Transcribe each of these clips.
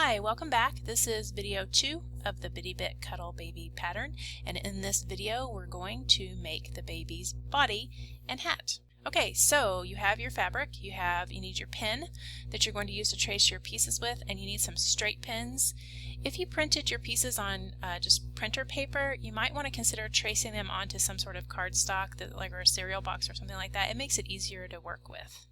Hi, welcome back. This is video 2 of the Bitty Bit Cuddle Baby pattern, and in this video we're going to make the baby's body and hat. Okay, so you have your fabric, you need your pen that you're going to use to trace your pieces with, and you need some straight pins. If you printed your pieces on just printer paper, you might want to consider tracing them onto some sort of cardstock, or a cereal box or something like that. It makes it easier to work with.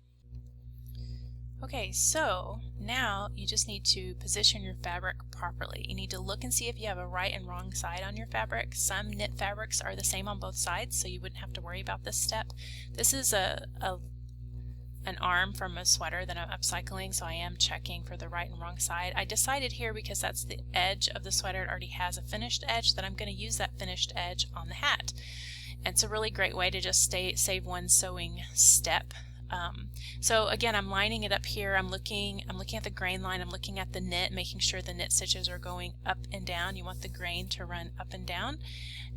Okay, so now you just need to position your fabric properly. You need to look and see if you have a right and wrong side on your fabric. Some knit fabrics are the same on both sides, so you wouldn't have to worry about this step. This is an arm from a sweater that I'm upcycling, so I am checking for the right and wrong side. I decided here, because that's the edge of the sweater, it already has a finished edge, that I'm going to use that finished edge on the hat. And it's a really great way to just save one sewing step. So again, I'm lining it up here. I'm looking at the grain line. I'm looking at the knit, making sure the knit stitches are going up and down. You want the grain to run up and down,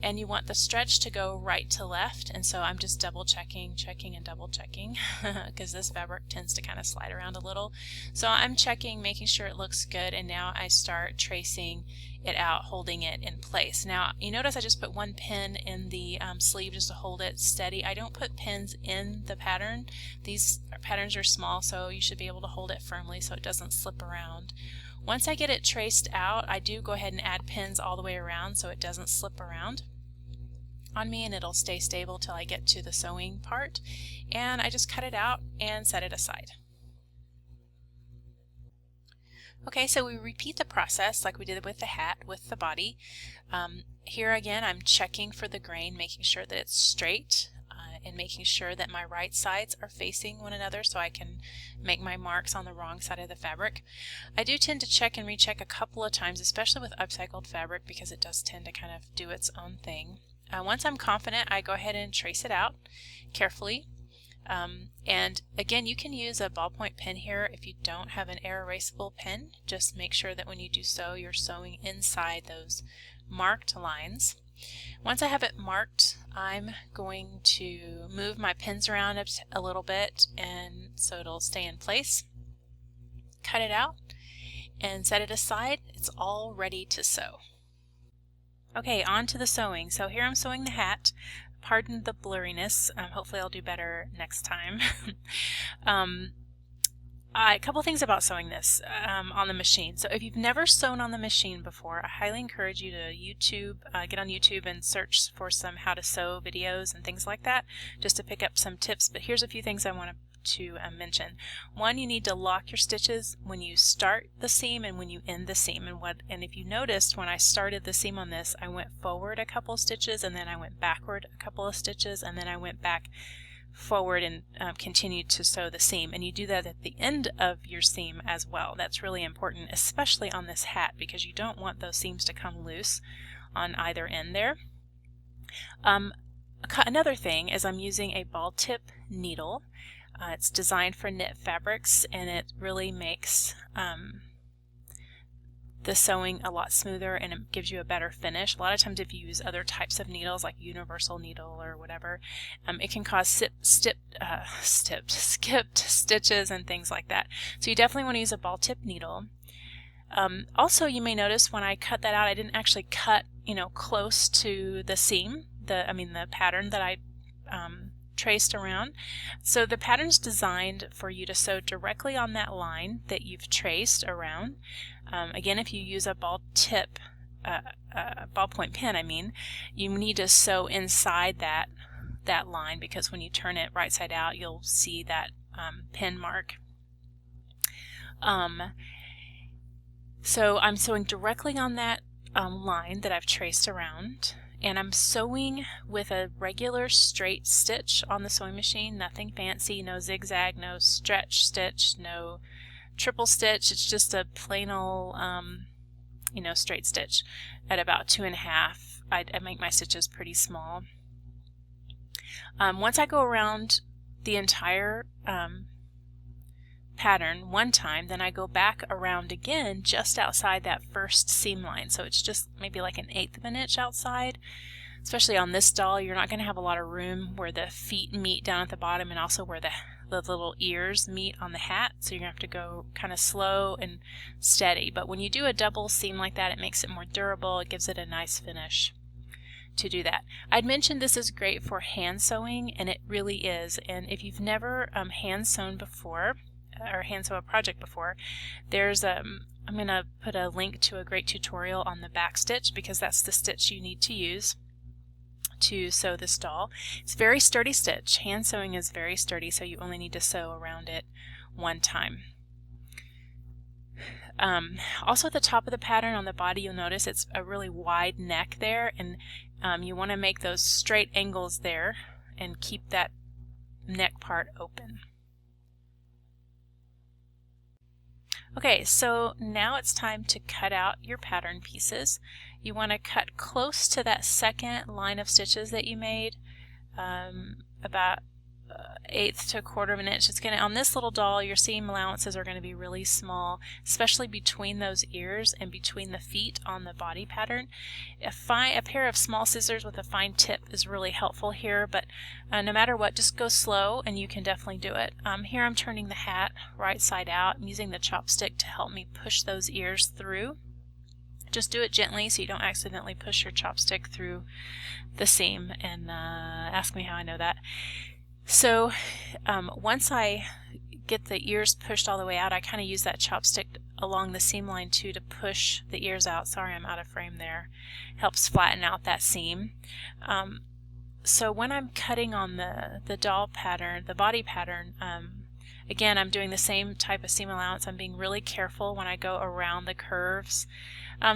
and you want the stretch to go right to left. And so I'm just double checking and double checking because this fabric tends to kind of slide around a little. So I'm checking, making sure it looks good, and now I start tracing it out, holding it in place. Now you notice I just put one pin in the sleeve just to hold it steady. I don't put pins in the pattern. These patterns are small, so you should be able to hold it firmly so it doesn't slip around. Once I get it traced out, I do go ahead and add pins all the way around so it doesn't slip around on me, and it'll stay stable till I get to the sewing part. And I just cut it out and set it aside. Okay, so we repeat the process like we did with the hat, with the body. Here again, I'm checking for the grain, making sure that it's straight, and making sure that my right sides are facing one another so I can make my marks on the wrong side of the fabric. I do tend to check and recheck a couple of times, especially with upcycled fabric, because it does tend to kind of do its own thing. Once I'm confident, I go ahead and trace it out carefully. And again, you can use a ballpoint pen here if you don't have an air erasable pen. Just make sure that when you do sew, you're sewing inside those marked lines. Once I have it marked, I'm going to move my pins around a little bit, and so it'll stay in place. Cut it out and set it aside. It's all ready to sew. Okay, on to the sewing. So here I'm sewing the hat. Pardon the blurriness. Hopefully I'll do better next time. A couple things about sewing this on the machine. So if you've never sewn on the machine before, I highly encourage you to get on YouTube and search for some how to sew videos and things like that, just to pick up some tips. But here's a few things I want to mention. One, you need to lock your stitches when you start the seam and when you end the seam. And if you noticed, when I started the seam on this, I went forward a couple of stitches, and then I went backward a couple of stitches, and then I went back forward and continued to sew the seam. And you do that at the end of your seam as well. That's really important, especially on this hat, because you don't want those seams to come loose on either end there. Another thing is I'm using a ball tip needle. It's designed for knit fabrics, and it really makes the sewing a lot smoother, and it gives you a better finish. A lot of times if you use other types of needles like universal needle or whatever, it can cause skipped stitches and things like that. So you definitely want to use a ball tip needle. Also, you may notice when I cut that out, I didn't actually cut close to the seam, the pattern that I traced around. So the pattern's designed for you to sew directly on that line that you've traced around. Again, if you use a ballpoint pen, you need to sew inside that line, because when you turn it right side out, you'll see that pin mark. So I'm sewing directly on that line that I've traced around, and I'm sewing with a regular straight stitch on the sewing machine, nothing fancy, no zigzag, no stretch stitch, no triple stitch. It's just a plain old straight stitch at about 2.5. I make my stitches pretty small. Once I go around the entire pattern one time, then I go back around again just outside that first seam line. So it's just maybe like 1/8 of an inch outside. Especially on this doll, you're not going to have a lot of room where the feet meet down at the bottom, and also where the the little ears meet on the hat, so you're going to have to go kind of slow and steady. But when you do a double seam like that, it makes it more durable. It gives it a nice finish to do that. I'd mentioned this is great for hand sewing, and it really is. And if you've never hand sewn before, or hand sew a project before, there's I'm going to put a link to a great tutorial on the back stitch, because that's the stitch you need to use to sew this doll. It's a very sturdy stitch. Hand sewing is very sturdy, so you only need to sew around it one time. Also at the top of the pattern on the body, you'll notice it's a really wide neck there, and you want to make those straight angles there and keep that neck part open. Okay, so now it's time to cut out your pattern pieces. You want to cut close to that second line of stitches that you made, about 1/8 to 1/4 of an inch. It's going to, on this little doll, your seam allowances are going to be really small, especially between those ears and between the feet on the body pattern. A pair of small scissors with a fine tip is really helpful here, but no matter what, just go slow and you can definitely do it. Here I'm turning the hat right side out. I'm using the chopstick to help me push those ears through. Just do it gently so you don't accidentally push your chopstick through the seam, and ask me how I know that. So once I get the ears pushed all the way out, I kind of use that chopstick along the seam line too to push the ears out. Sorry, I'm out of frame there. Helps flatten out that seam. So when I'm cutting on the doll pattern, the body pattern, again, I'm doing the same type of seam allowance. I'm being really careful when I go around the curves.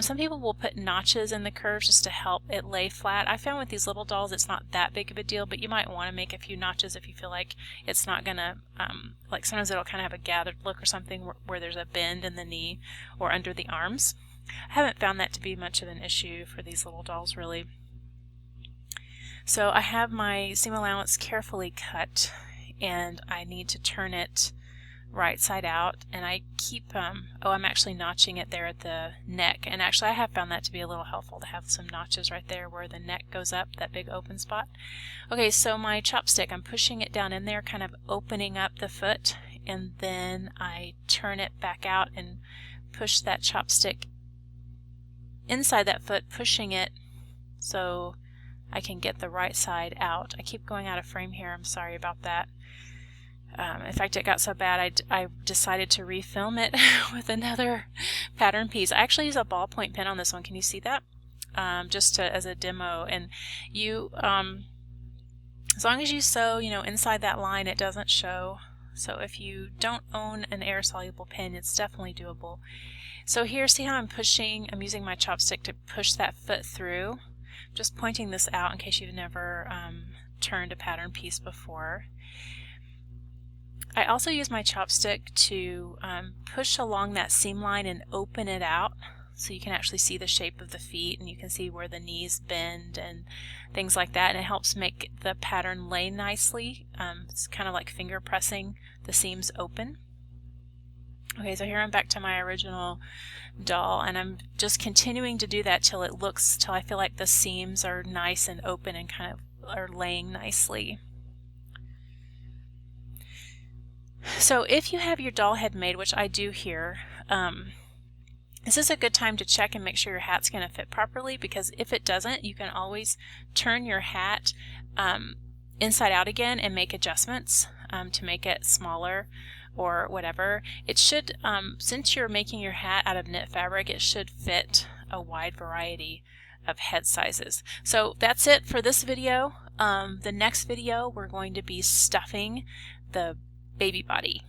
Some people will put notches in the curves just to help it lay flat. I found with these little dolls it's not that big of a deal, but you might want to make a few notches if you feel like it's not going to, like sometimes it'll kind of have a gathered look or something where there's a bend in the knee or under the arms. I haven't found that to be much of an issue for these little dolls, really. So I have my seam allowance carefully cut, and I need to turn it right side out, and I keep I'm actually notching it there at the neck, and actually I have found that to be a little helpful to have some notches right there where the neck goes up, that big open spot. Okay, so my chopstick, I'm pushing it down in there, kind of opening up the foot, and then I turn it back out and push that chopstick inside that foot, pushing it so I can get the right side out. I keep going out of frame here, I'm sorry about that. In fact, it got so bad I decided to refilm it with another pattern piece. I actually use a ballpoint pen on this one. Can you see that? Just as a demo. And you, as long as you sew, inside that line, it doesn't show. So if you don't own an air-soluble pen, it's definitely doable. So here, see how I'm pushing? I'm using my chopstick to push that foot through. Just pointing this out in case you've never turned a pattern piece before. I also use my chopstick to push along that seam line and open it out so you can actually see the shape of the feet, and you can see where the knees bend and things like that, and it helps make the pattern lay nicely. It's kind of like finger pressing the seams open. Okay, so here I'm back to my original doll, and I'm just continuing to do that till I feel like the seams are nice and open and kind of are laying nicely. So if you have your doll head made, which I do here, this is a good time to check and make sure your hat's going to fit properly, because if it doesn't, you can always turn your hat inside out again and make adjustments to make it smaller or whatever. It should, since you're making your hat out of knit fabric, it should fit a wide variety of head sizes. So that's it for this video. The next video we're going to be stuffing the baby body.